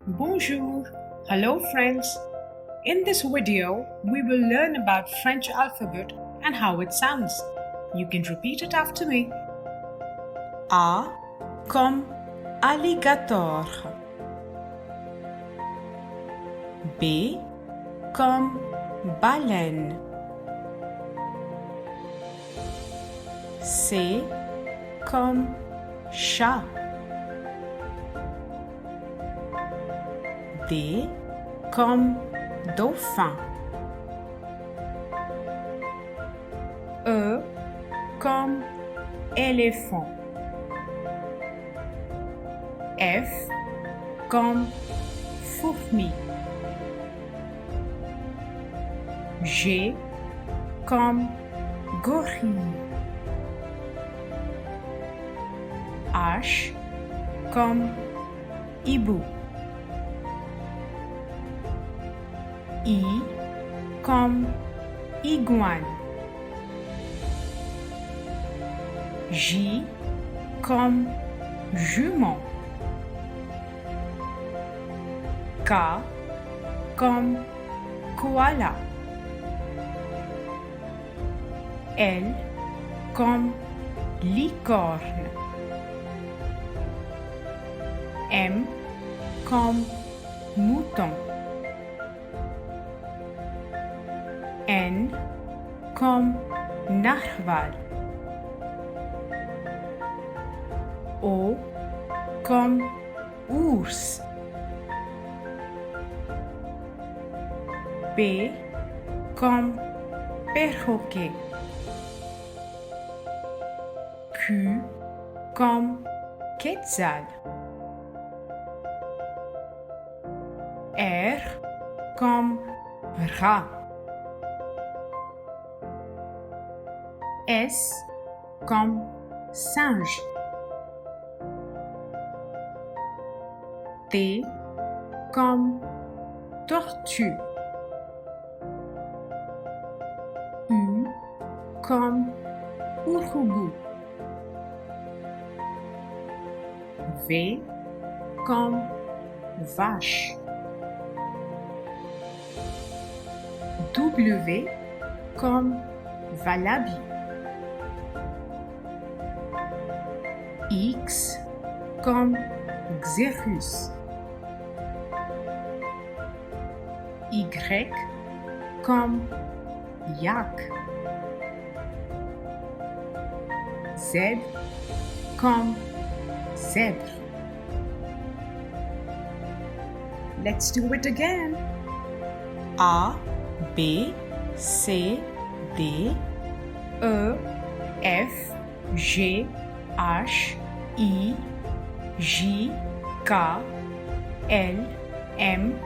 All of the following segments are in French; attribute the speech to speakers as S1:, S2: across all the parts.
S1: Bonjour! Hello friends! In this video, we will learn about French alphabet and how it sounds. You can repeat it after me. A comme alligator. B comme baleine. C comme chat. D comme dauphin. E comme éléphant. F comme fourmi. G comme gorille. H comme hibou. I comme iguane. J comme jument. K comme koala. L comme licorne. M comme mouton. N comme narval. O comme ours. P comme perroquet. Q comme quetzal. R comme rat. S comme singe. T comme tortue. U comme urubu. V comme vache. W comme wallaby. X comme xérus. Y comme yak. Z comme zèbre. Let's do it again. A, B, C, D, E, F, G, H, I, J, K, L, M,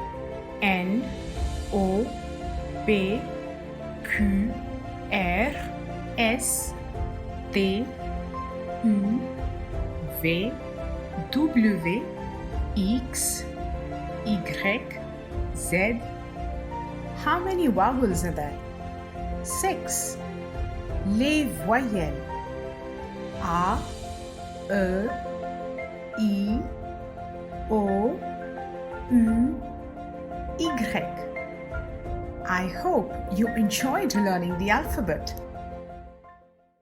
S1: N, O, P, Q, R, S, T, U, V, W, X, Y, Z. How many vowels are there? 6. Les voyelles. A, E, I, O, U, Y. I hope you enjoyed learning the alphabet.